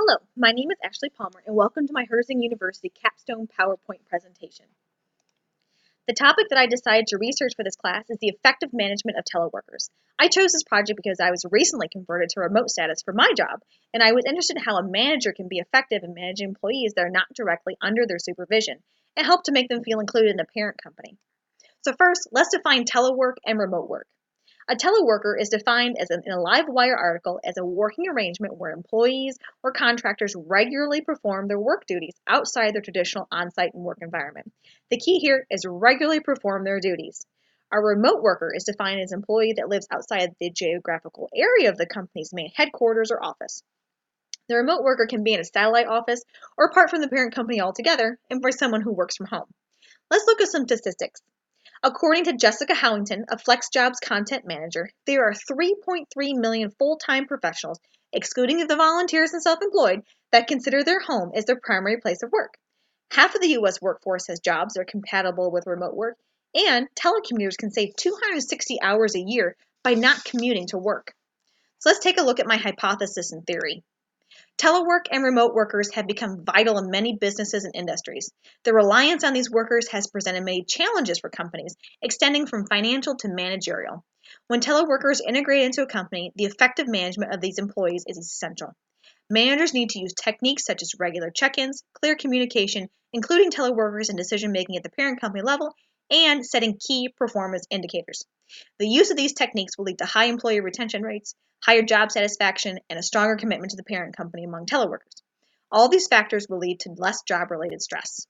Hello, my name is Ashley Palmer, and welcome to my Herzing University capstone PowerPoint presentation. The topic that I decided to research for this class is the effective management of teleworkers. I chose this project because I was recently converted to remote status for my job, and I was interested in how a manager can be effective in managing employees that are not directly under their supervision and help to make them feel included in the parent company. So first, let's define telework and remote work. A teleworker is defined in a Livewire article as a working arrangement where employees or contractors regularly perform their work duties outside their traditional on-site work environment. The key here is regularly perform their duties. A remote worker is defined as an employee that lives outside the geographical area of the company's main headquarters or office. The remote worker can be in a satellite office or apart from the parent company altogether, and for someone who works from home. Let's look at some statistics. According to Jessica Howington, a FlexJobs content manager, there are 3.3 million full-time professionals, excluding the volunteers and self-employed, that consider their home as their primary place of work. Half of the U.S. workforce has jobs that are compatible with remote work, and telecommuters can save 260 hours a year by not commuting to work. So let's take a look at my hypothesis and theory. Telework and remote workers have become vital in many businesses and industries. The reliance on these workers has presented many challenges for companies, extending from financial to managerial. When teleworkers integrate into a company, the effective management of these employees is essential. Managers need to use techniques such as regular check-ins, clear communication, including teleworkers in decision-making at the parent company level, and setting key performance indicators. The use of these techniques will lead to high employee retention rates, higher job satisfaction, and a stronger commitment to the parent company among teleworkers. All these factors will lead to less job-related stress.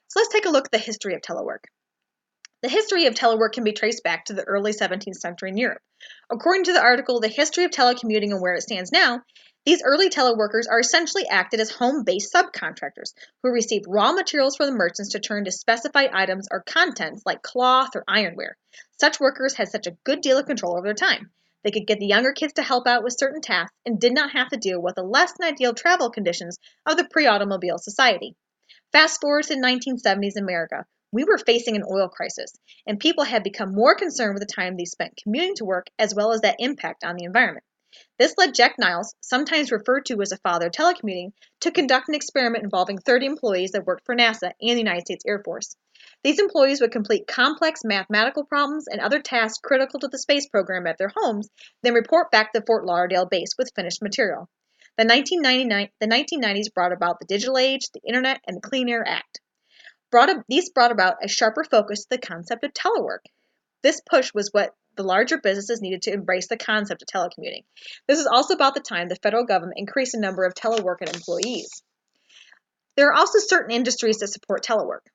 So let's take a look at the history of telework. The history of telework can be traced back to the early 17th century in Europe. According to the article, The History of Telecommuting and Where It Stands Now, these early teleworkers are essentially acted as home-based subcontractors who received raw materials from the merchants to turn to specified items or contents like cloth or ironware. Such workers had such a good deal of control over their time. They could get the younger kids to help out with certain tasks and did not have to deal with the less than ideal travel conditions of the pre-automobile society. Fast forward to the 1970s America. We were facing an oil crisis, and people had become more concerned with the time they spent commuting to work as well as that impact on the environment. This led Jack Niles, sometimes referred to as a father of telecommuting, to conduct an experiment involving 30 employees that worked for NASA and the United States Air Force. These employees would complete complex mathematical problems and other tasks critical to the space program at their homes, then report back to Fort Lauderdale base with finished material. The 1990s brought about the digital age, the internet, and the Clean Air Act. These brought about a sharper focus to the concept of telework. This push was what the larger businesses needed to embrace the concept of telecommuting. This is also about the time the federal government increased the number of teleworking employees. There are also certain industries that support telework.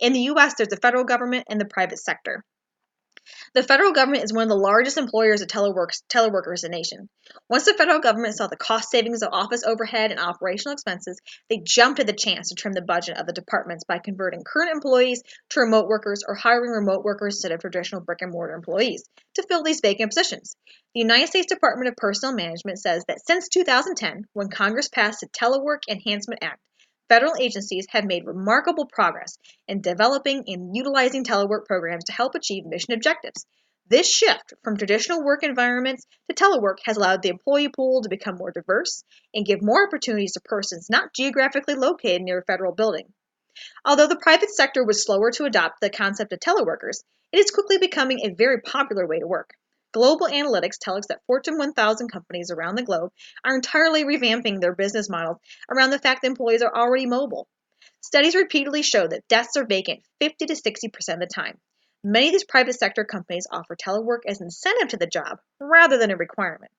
In the U.S., there's the federal government and the private sector. The federal government is one of the largest employers of teleworkers in the nation. Once the federal government saw the cost savings of office overhead and operational expenses, they jumped at the chance to trim the budget of the departments by converting current employees to remote workers or hiring remote workers instead of traditional brick-and-mortar employees to fill these vacant positions. The United States Department of Personnel Management says that since 2010, when Congress passed the Telework Enhancement Act, federal agencies have made remarkable progress in developing and utilizing telework programs to help achieve mission objectives. This shift from traditional work environments to telework has allowed the employee pool to become more diverse and give more opportunities to persons not geographically located near a federal building. Although the private sector was slower to adopt the concept of teleworkers, it is quickly becoming a very popular way to work. Global analytics tell us that Fortune 1000 companies around the globe are entirely revamping their business models around the fact that employees are already mobile. Studies repeatedly show that desks are vacant 50 to 60% of the time. Many of these private sector companies offer telework as an incentive to the job rather than a requirement.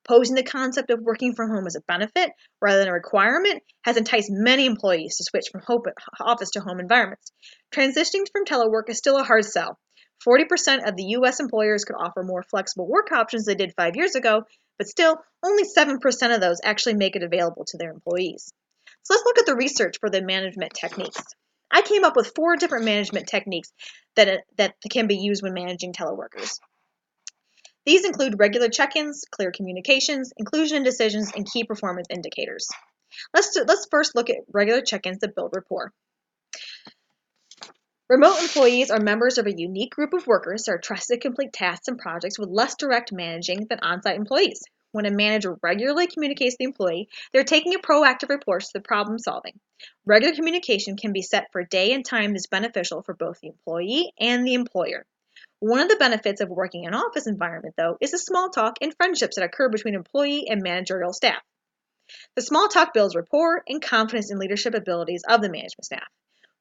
Posing the concept of working from home as a benefit rather than a requirement has enticed many employees to switch from office to home environments. Transitioning from telework is still a hard sell. 40% of the U.S. employers could offer more flexible work options than they did 5 years ago, but still, only 7% of those actually make it available to their employees. So let's look at the research for the management techniques. I came up with 4 different management techniques that can be used when managing teleworkers. These include regular check-ins, clear communications, inclusion in decisions, and key performance indicators. Let's first look at regular check-ins that build rapport. Remote employees are members of a unique group of workers that are trusted to complete tasks and projects with less direct managing than on-site employees. When a manager regularly communicates with the employee, they're taking a proactive approach to the problem solving. Regular communication can be set for a day and time that is beneficial for both the employee and the employer. One of the benefits of working in an office environment, though, is the small talk and friendships that occur between employee and managerial staff. The small talk builds rapport and confidence in leadership abilities of the management staff.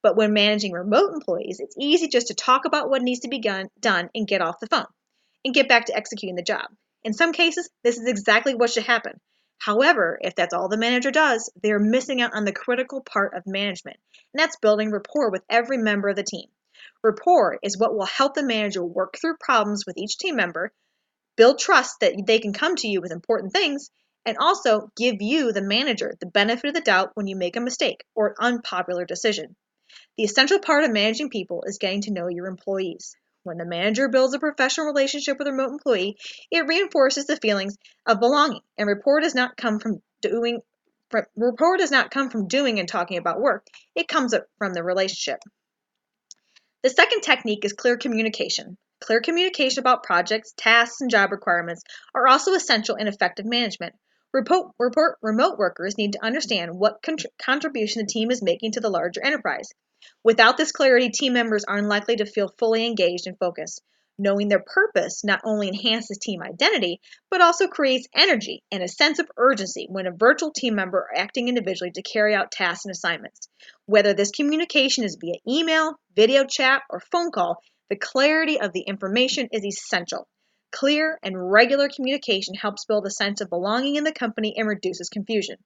But when managing remote employees, it's easy just to talk about what needs to be done and get off the phone and get back to executing the job. In some cases, this is exactly what should happen. However, if that's all the manager does, they're missing out on the critical part of management, and that's building rapport with every member of the team. Rapport is what will help the manager work through problems with each team member, build trust that they can come to you with important things, and also give you, the manager, the benefit of the doubt when you make a mistake or an unpopular decision. The essential part of managing people is getting to know your employees. When the manager builds a professional relationship with a remote employee, it reinforces the feelings of belonging, and rapport does not come from doing and talking about work. It comes from the relationship. The second technique is clear communication. Clear communication about projects, tasks, and job requirements are also essential in effective management. Remote workers need to understand what contribution the team is making to the larger enterprise. Without this clarity, team members are unlikely to feel fully engaged and focused. Knowing their purpose not only enhances team identity, but also creates energy and a sense of urgency when a virtual team member are acting individually to carry out tasks and assignments. Whether this communication is via email, video chat, or phone call, the clarity of the information is essential. Clear and regular communication helps build a sense of belonging in the company and reduces confusion.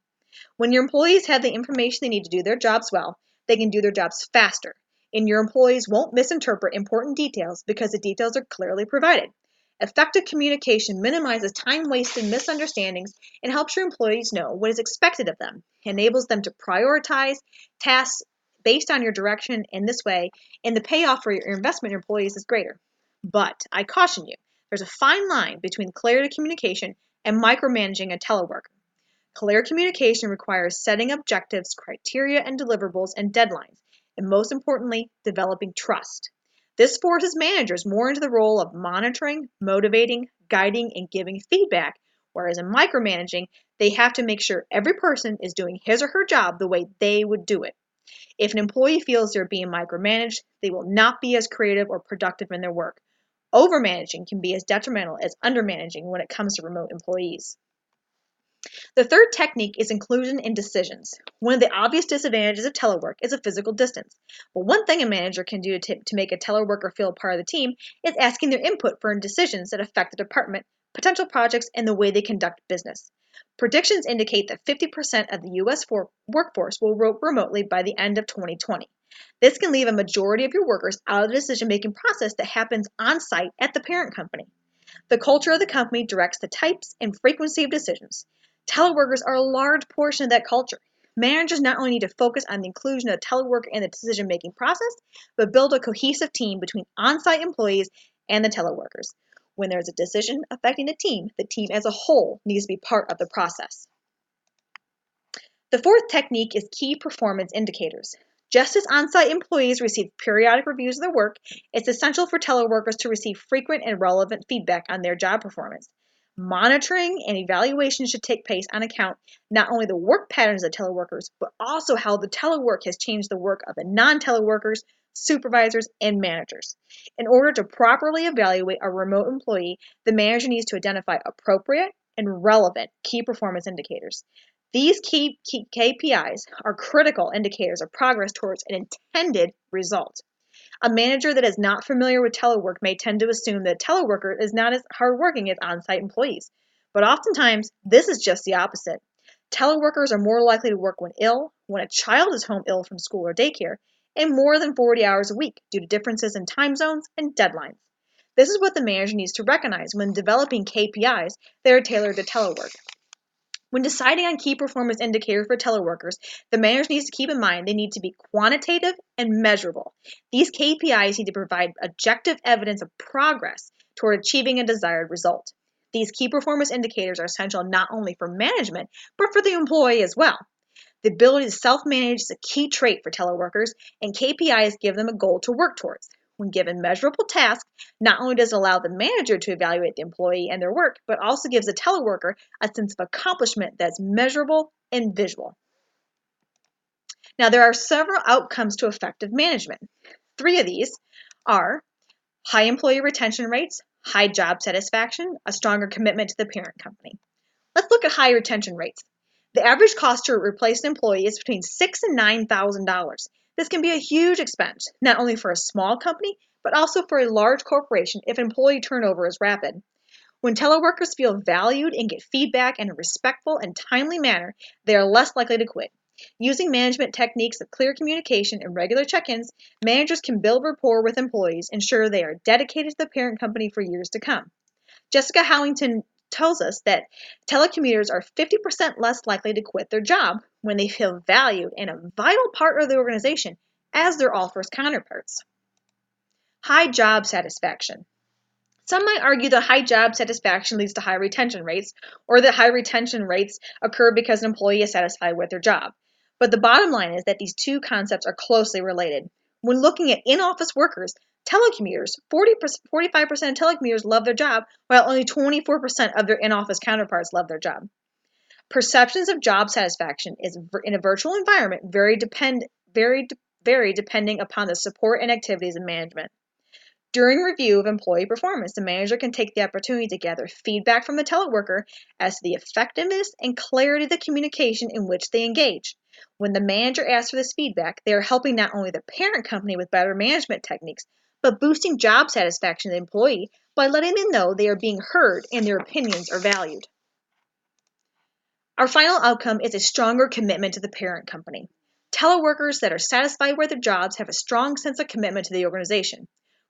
When your employees have the information they need to do their jobs well, they can do their jobs faster, and your employees won't misinterpret important details because the details are clearly provided. Effective communication minimizes time-wasted misunderstandings and helps your employees know what is expected of them, enables them to prioritize tasks based on your direction in this way, and the payoff for your investment in your employees is greater. But I caution you, there's a fine line between clarity of communication and micromanaging a teleworker. Clear communication requires setting objectives, criteria, and deliverables and deadlines, and most importantly, developing trust. This forces managers more into the role of monitoring, motivating, guiding, and giving feedback, whereas in micromanaging, they have to make sure every person is doing his or her job the way they would do it. If an employee feels they're being micromanaged, they will not be as creative or productive in their work. Overmanaging can be as detrimental as undermanaging when it comes to remote employees. The third technique is inclusion in decisions. One of the obvious disadvantages of telework is a physical distance. But one thing a manager can do to make a teleworker feel part of the team is asking their input for decisions that affect the department, potential projects, and the way they conduct business. Predictions indicate that 50% of the U.S. workforce will work remotely by the end of 2020. This can leave a majority of your workers out of the decision-making process that happens on-site at the parent company. The culture of the company directs the types and frequency of decisions. Teleworkers are a large portion of that culture. Managers not only need to focus on the inclusion of the teleworker in the decision-making process, but build a cohesive team between on-site employees and the teleworkers. When there's a decision affecting the team as a whole needs to be part of the process. The fourth technique is key performance indicators. Just as on-site employees receive periodic reviews of their work, it's essential for teleworkers to receive frequent and relevant feedback on their job performance. Monitoring and evaluation should take place on account not only the work patterns of teleworkers, but also how the telework has changed the work of the non-teleworkers, supervisors, and managers. In order to properly evaluate a remote employee, the manager needs to identify appropriate and relevant key performance indicators. These key KPIs are critical indicators of progress towards an intended result. A manager that is not familiar with telework may tend to assume that a teleworker is not as hardworking as on-site employees. But oftentimes, this is just the opposite. Teleworkers are more likely to work when ill, when a child is home ill from school or daycare, and more than 40 hours a week due to differences in time zones and deadlines. This is what the manager needs to recognize when developing KPIs that are tailored to telework. When deciding on key performance indicators for teleworkers, the manager needs to keep in mind they need to be quantitative and measurable. These KPIs need to provide objective evidence of progress toward achieving a desired result. These key performance indicators are essential not only for management, but for the employee as well. The ability to self-manage is a key trait for teleworkers, and KPIs give them a goal to work towards. When given measurable tasks, not only does it allow the manager to evaluate the employee and their work, but also gives the teleworker a sense of accomplishment that's measurable and visual. Now, there are several outcomes to effective management. 3 of these are high employee retention rates, high job satisfaction, a stronger commitment to the parent company. Let's look at high retention rates. The average cost to replace an employee is between $6,000 and $9,000. This can be a huge expense, not only for a small company, but also for a large corporation if employee turnover is rapid. When teleworkers feel valued and get feedback in a respectful and timely manner, they are less likely to quit. Using management techniques of clear communication and regular check-ins, managers can build rapport with employees, ensure they are dedicated to the parent company for years to come. Jessica Howington tells us that telecommuters are 50% less likely to quit their job when they feel valued and a vital part of the organization as their offers counterparts. High job satisfaction. Some might argue that high job satisfaction leads to high retention rates, or that high retention rates occur because an employee is satisfied with their job. But the bottom line is that these two concepts are closely related. When looking at in-office workers, telecommuters, 45% of telecommuters love their job, while only 24% of their in-office counterparts love their job. Perceptions of job satisfaction is in a virtual environment vary depending upon the support and activities of management. During review of employee performance, the manager can take the opportunity to gather feedback from the teleworker as to the effectiveness and clarity of the communication in which they engage. When the manager asks for this feedback, they are helping not only the parent company with better management techniques, but boosting job satisfaction of the employee by letting them know they are being heard and their opinions are valued. Our final outcome is a stronger commitment to the parent company. Teleworkers that are satisfied with their jobs have a strong sense of commitment to the organization.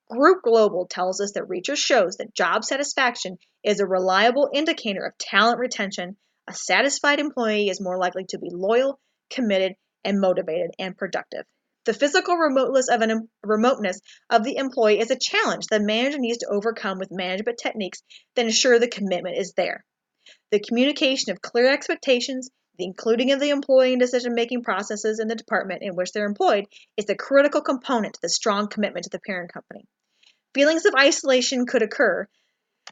Group Global tells us that research shows that job satisfaction is a reliable indicator of talent retention. A satisfied employee is more likely to be loyal, committed, and motivated and productive. The physical remoteness of the employee is a challenge the manager needs to overcome with management techniques that ensure the commitment is there. The communication of clear expectations, the including of the employee in decision-making processes in the department in which they're employed, is the critical component to the strong commitment to the parent company. Feelings of isolation could occur.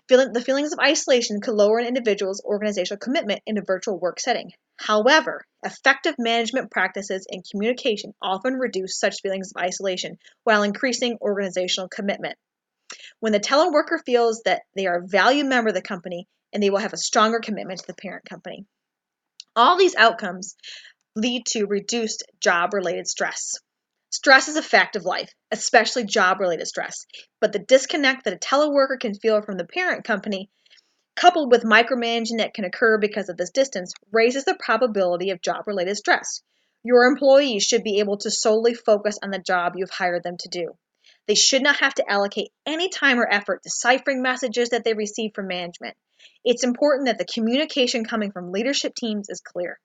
The feelings of isolation could lower an individual's organizational commitment in a virtual work setting. However, effective management practices and communication often reduce such feelings of isolation while increasing organizational commitment. When the teleworker feels that they are a valued member of the company, and they will have a stronger commitment to the parent company. All these outcomes lead to reduced job-related stress. Stress is a fact of life, especially job-related stress, but the disconnect that a teleworker can feel from the parent company, coupled with micromanaging that can occur because of this distance, raises the probability of job-related stress. Your employees should be able to solely focus on the job you've hired them to do. They should not have to allocate any time or effort deciphering messages that they receive from management. It's important that the communication coming from leadership teams is clear.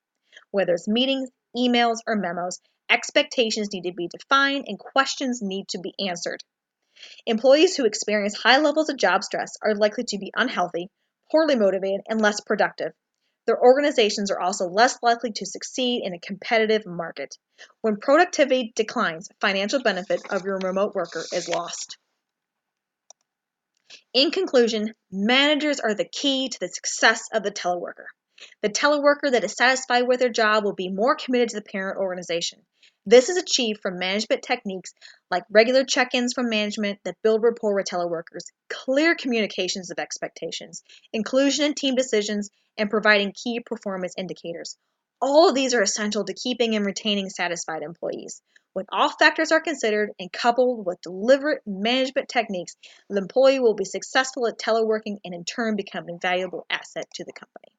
Whether it's meetings, emails, or memos, expectations need to be defined and questions need to be answered. Employees who experience high levels of job stress are likely to be unhealthy, poorly motivated, and less productive. Their organizations are also less likely to succeed in a competitive market. When productivity declines, financial benefit of your remote worker is lost. In conclusion, managers are the key to the success of the teleworker. The teleworker that is satisfied with their job will be more committed to the parent organization. This is achieved from management techniques like regular check-ins from management that build rapport with teleworkers, clear communications of expectations, inclusion in team decisions, and providing key performance indicators. All of these are essential to keeping and retaining satisfied employees. When all factors are considered and coupled with deliberate management techniques, the employee will be successful at teleworking and in turn become a valuable asset to the company.